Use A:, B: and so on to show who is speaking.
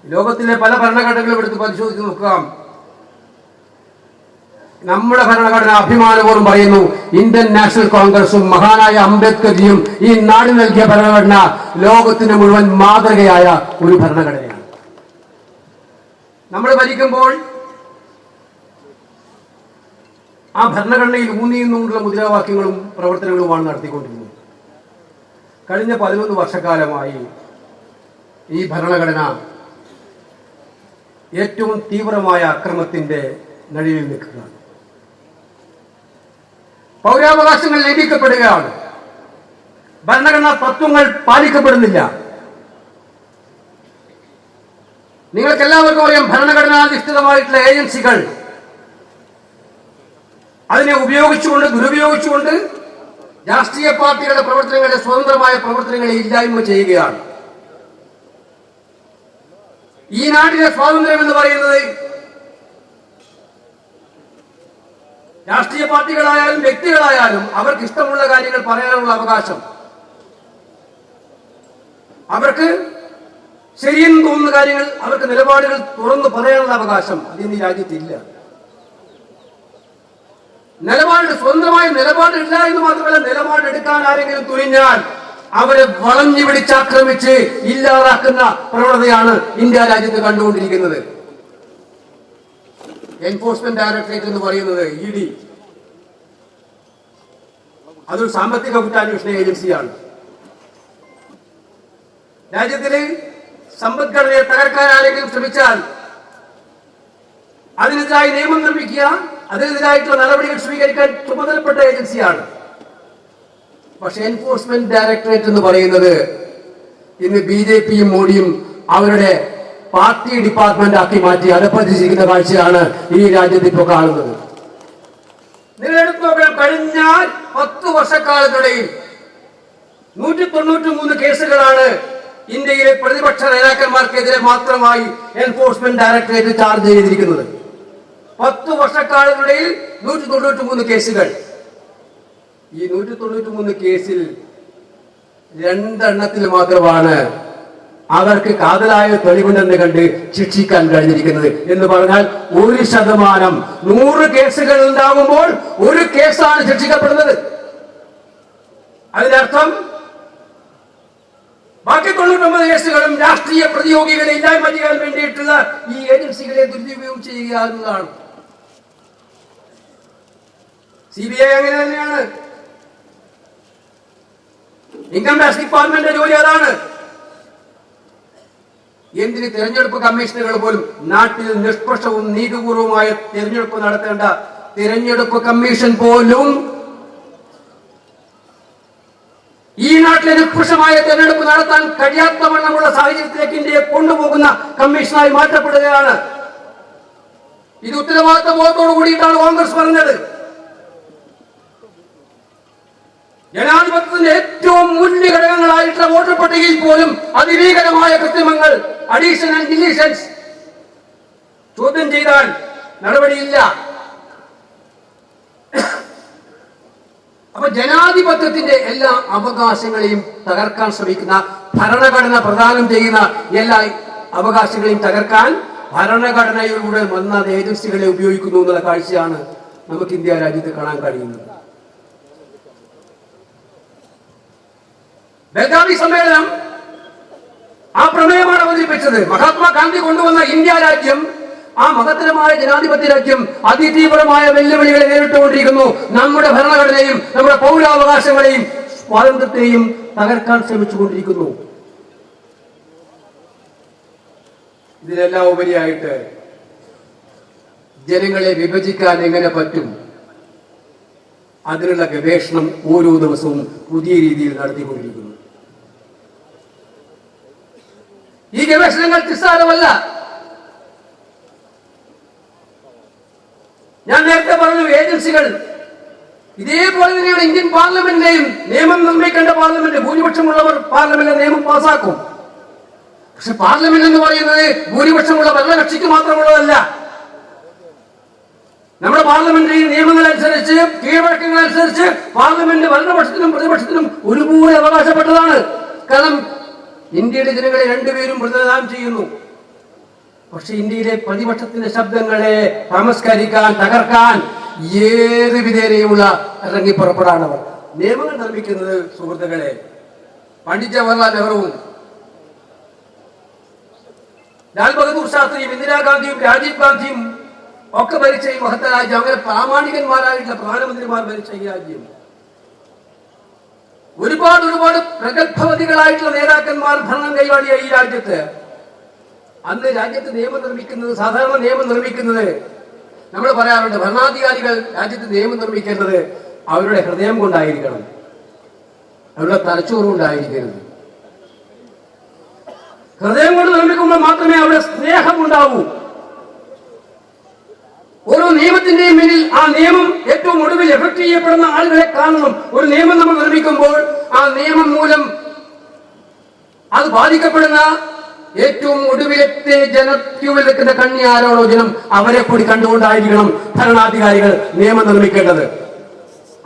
A: ലോകത്തിലെ പല ഭരണഘടനകളും എടുത്ത് പരിശോധിച്ച് നോക്കാം. നമ്മുടെ ഭരണഘടന അഭിമാനപൂർവ്വം പറയുന്നു, ഇന്ത്യൻ നാഷണൽ കോൺഗ്രസും മഹാനായ അംബേദ്കർജിയും ഈ നാട് നൽകിയ ഭരണഘടന ലോകത്തിന് മുഴുവൻ മാതൃകയായ ഒരു ഭരണഘടനയാണ്. നമ്മൾ ഭരിക്കുമ്പോൾ ആ ഭരണഘടനയിൽ ഊന്നിയുന്നുള്ള മുദ്രാവാക്യങ്ങളും പ്രവർത്തനങ്ങളുമാണ് നടത്തിക്കൊണ്ടിരുന്നത്. കഴിഞ്ഞ 11 വർഷക്കാലമായി ഈ ഭരണഘടന ഏറ്റവും തീവ്രമായ അക്രമത്തിന്റെ നടുവിൽ നിൽക്കുകയാണ്. പൗരാവകാശങ്ങൾ ലംഘിക്കപ്പെടുകയാണ്. ഭരണഘടനാ തത്വങ്ങൾ പാലിക്കപ്പെടുന്നില്ല. നിങ്ങൾക്ക് എല്ലാവർക്കും അറിയാം, ഭരണഘടനാധിഷ്ഠിതമായിട്ടുള്ള ഏജൻസികൾ അതിനെ ഉപയോഗിച്ചുകൊണ്ട് ദുരുപയോഗിച്ചുകൊണ്ട് രാഷ്ട്രീയ പാർട്ടികളുടെ പ്രവർത്തനങ്ങളുടെ സ്വതന്ത്രമായ പ്രവർത്തനങ്ങളെ ഇല്ലായ്മ ചെയ്യുകയാണ്. ഈ നാട്ടിലെ സ്വാതന്ത്ര്യം എന്ന് പറയുന്നത് രാഷ്ട്രീയ പാർട്ടികളായാലും വ്യക്തികളായാലും അവർക്ക് ഇഷ്ടമുള്ള കാര്യങ്ങൾ പറയാനുള്ള അവകാശം, അവർക്ക് ശരിയെന്ന് തോന്നുന്ന കാര്യങ്ങൾ, അവർക്ക് നിലപാടുകൾ തുറന്നു പറയാനുള്ള അവകാശം അതിന് ഈ രാജ്യത്തില്ല. സ്വതന്ത്രമായ നിലപാടില്ല എന്ന് മാത്രമല്ല, നിലപാടെടുക്കാൻ ആരെങ്കിലും തുനിഞ്ഞാൽ അവരെ വളഞ്ഞു പിടിച്ചാക്രമിച്ച് ഇല്ലാതാക്കുന്ന പ്രവണതയാണ് ഇന്ത്യ രാജ്യത്ത് കണ്ടുകൊണ്ടിരിക്കുന്നത്. എൻഫോഴ്സ്മെന്റ് ഡയറക്ടറേറ്റ് എന്ന് പറയുന്നത് ED, അതൊരു സാമ്പത്തിക കുറ്റാന്വേഷണ ഏജൻസിയാണ്. രാജ്യത്തില് സമ്പദ്ഘടനയെ തകർക്കാൻ ആരെങ്കിലും ശ്രമിച്ചാൽ അതിനെതിരായി നിയമം നിർമ്മിക്കുക, അതിനെതിരായിട്ടുള്ള നടപടികൾ സ്വീകരിക്കാൻ ചുമതലപ്പെട്ട ഏജൻസിയാണ്. പക്ഷെ എൻഫോഴ്സ്മെന്റ് ഡയറക്ടറേറ്റ് എന്ന് പറയുന്നത് ഇന്ന് BJPയും മോഡിയും അവരുടെ പാർട്ടി ഡിപ്പാർട്ട്മെന്റ് ആക്കി മാറ്റി അധപ്പതിച്ചിരിക്കുന്ന കാഴ്ചയാണ് ഈ രാജ്യത്ത് ഇപ്പോൾ കാണുന്നത്. നിങ്ങൾ എടുത്തു നോക്കണം, കഴിഞ്ഞ 10 വർഷക്കാലത്തിനിടയിൽ 193 കേസുകളാണ് ഇന്ത്യയിലെ പ്രതിപക്ഷ നേതാക്കന്മാർക്കെതിരെ മാത്രമായി എൻഫോഴ്സ്മെന്റ് ഡയറക്ടറേറ്റ് ചാർജ് ചെയ്തിരിക്കുന്നത്. 10 വർഷക്കാലത്തിനിടയിൽ 193 കേസുകൾ. ഈ 193 കേസിൽ 2 എണ്ണത്തിൽ മാത്രമാണ് അവർക്ക് കാതലായ തെളിവുണ്ടെന്ന് കണ്ട് ശിക്ഷിക്കാൻ കഴിഞ്ഞിരിക്കുന്നത്. എന്ന് പറഞ്ഞാൽ 1%, 100 കേസുകൾ ഉണ്ടാകുമ്പോൾ 1 കേസാണ് ശിക്ഷിക്കപ്പെടുന്നത്. അതിനർത്ഥം ബാക്കി 99 കേസുകളും രാഷ്ട്രീയ പ്രതിയോഗികളെ ഇല്ലായ്മ ചെയ്യാൻ വേണ്ടിയിട്ടുള്ള ഈ ഏജൻസികളെ ദുരുപയോഗം ചെയ്യുക എന്നതാണ്. CBI അങ്ങനെ തന്നെയാണ്. ഇൻകം ടാക്സ് ഡിപ്പാർട്ട്മെന്റിന്റെ ജോലി അതാണ്. എന്തിന് തെരഞ്ഞെടുപ്പ് കമ്മീഷനുകൾ പോലും നാട്ടിൽ നിഷ്പക്ഷവും നീതിപൂർവമായ തെരഞ്ഞെടുപ്പ് നടത്തേണ്ട തെരഞ്ഞെടുപ്പ് കമ്മീഷൻ പോലും ഈ നാട്ടിലെ നിഷ്പക്ഷമായ തെരഞ്ഞെടുപ്പ് നടത്താൻ കഴിയാത്ത വണ്ണമുള്ള സാഹചര്യത്തിലേക്ക് ഇന്ത്യയെ കൊണ്ടുപോകുന്ന കമ്മീഷനായി മാറ്റപ്പെടുകയാണ്. ഇത് ഉത്തരവാദിത്ത ബോധത്തോടു കൂടിയിട്ടാണ് കോൺഗ്രസ് പറഞ്ഞത്. ജനാധിപത്യത്തിന്റെ ഏറ്റവും മൂല്യഘടകങ്ങളായിട്ടുള്ള വോട്ടർ പട്ടികയിൽ പോലും അതിഭീകരമായ കൃത്രിമങ്ങൾ, അഡീഷൻ ആൻഡ് ഡിലീഷൻസ് ചോദ്യം ചെയ്താൽ നടപടിയില്ല. അപ്പൊ ജനാധിപത്യത്തിന്റെ എല്ലാ അവകാശങ്ങളെയും തകർക്കാൻ ശ്രമിക്കുന്ന, ഭരണഘടന പ്രദാനം ചെയ്യുന്ന എല്ലാ അവകാശങ്ങളെയും തകർക്കാൻ ഭരണഘടനയിലൂടെ വന്ന ഏജൻസികളെ ഉപയോഗിക്കുന്നു എന്നുള്ള കാഴ്ചയാണ് നമുക്ക് ഇന്ത്യ രാജ്യത്ത് കാണാൻ കഴിയുന്നത്. ബെൽഗാവി സമ്മേളനം ആ പ്രമേയമാണ് അവതരിപ്പിച്ചത്. മഹാത്മാഗാന്ധി കൊണ്ടുവന്ന ഇന്ത്യ രാജ്യം, ആ മഹത്തരമായ ജനാധിപത്യ രാജ്യം അതിതീവ്രമായ വെല്ലുവിളികളെ നേരിട്ടുകൊണ്ടിരിക്കുന്നു. നമ്മുടെ ഭരണഘടനയും നമ്മുടെ പൗരാവകാശങ്ങളെയും സ്വാതന്ത്ര്യത്തെയും തകർക്കാൻ ശ്രമിച്ചുകൊണ്ടിരിക്കുന്നു. ഇതിനെല്ലാം ഉപരിയായിട്ട് ജനങ്ങളെ വിഭജിക്കാൻ എങ്ങനെ പറ്റും, അതിനുള്ള ഗവേഷണം ഓരോ ദിവസവും പുതിയ രീതിയിൽ നടത്തിക്കൊണ്ടിരിക്കുന്നു. ഈ ഗവേഷണങ്ങൾ നിസ്സാരമല്ല. ഞാൻ നേരത്തെ പറഞ്ഞു, ഏജൻസികൾ ഇതേപോലെ തന്നെയാണ് ഇന്ത്യൻ പാർലമെന്റിലെയും നിയമം നിർമ്മിക്കേണ്ട പാർലമെന്റ്. ഭൂരിപക്ഷമുള്ളവർ പാർലമെന്റിലെ നിയമം പാസാക്കും. പക്ഷെ പാർലമെന്റ് എന്ന് പറയുന്നത് ഭൂരിപക്ഷമുള്ള ഭരണകക്ഷിക്ക് മാത്രമുള്ളതല്ല. നമ്മുടെ പാർലമെന്ററി നിയമങ്ങൾ അനുസരിച്ച്, കീഴ്വഴക്കങ്ങൾ അനുസരിച്ച് പാർലമെന്റ് ഭരണപക്ഷത്തിനും പ്രതിപക്ഷത്തിനും ഒരുപോലെ അവകാശപ്പെട്ടതാണ്. കാരണം ഇന്ത്യയുടെ ജനങ്ങളെ രണ്ടുപേരും പ്രതിനിധാനം ചെയ്യുന്നു. പക്ഷെ ഇന്ത്യയിലെ പ്രതിപക്ഷത്തിന്റെ ശബ്ദങ്ങളെ തമസ്കരിക്കാൻ, തകർക്കാൻ ഏത് വിധേനയുമുള്ള ഇറങ്ങി പുറപ്പെടാണവർ. നിയമങ്ങൾ നിർമ്മിക്കുന്നത് സുഹൃത്തുക്കളെ പണ്ഡിറ്റ് ജവഹർലാൽ നെഹ്റുവും ലാൽ ബഹദൂർ ശാസ്ത്രിയും ഇന്ദിരാഗാന്ധിയും രാജീവ് ഗാന്ധിയും ഒക്കെ ഭരിച്ച ഈ മഹത്ത രാജ്യം, അങ്ങനെ പ്രാമാണികന്മാരായിട്ടുള്ള പ്രധാനമന്ത്രിമാർ ഭരിച്ച ഈ രാജ്യം, ഒരുപാട് പ്രഗത്ഭവതികളായിട്ടുള്ള നേതാക്കന്മാർ ഭരണം കൈവാടിയ ഈ രാജ്യത്ത് അന്ന് രാജ്യത്ത് നിയമം നിർമ്മിക്കുന്നത്, സാധാരണ നിയമം നിർമ്മിക്കുന്നത്, നമ്മൾ പറയാറുണ്ട് ഭരണാധികാരികൾ രാജ്യത്ത് നിയമം നിർമ്മിക്കേണ്ടത് അവരുടെ ഹൃദയം കൊണ്ടായിരിക്കണം, അവരുടെ തലച്ചോറ് കൊണ്ടായിരിക്കരുത്. ഹൃദയം കൊണ്ട് നിർമ്മിക്കുമ്പോൾ മാത്രമേ അവിടെ സ്നേഹമുണ്ടാവൂ. ഓരോ നിയമത്തിന്റെയും പിന്നിൽ ആ നിയമം ഏറ്റവും ഒടുവിൽ എഫക്ട് ചെയ്യപ്പെടുന്ന ആളുകളെ കാണണം. ഒരു നിയമം നമ്മൾ നിർമ്മിക്കുമ്പോൾ ആ നിയമം മൂലം അത് ബാധിക്കപ്പെടുന്ന ഏറ്റവും ഒടുവിലത്തെ ജനക്യൂവിൽ നിൽക്കുന്ന കണ്ണി ആരാണോ ജനം, അവരെ കൂടി കണ്ടുകൊണ്ടായിരിക്കണം ഭരണാധികാരികൾ നിയമം നിർമ്മിക്കേണ്ടത്.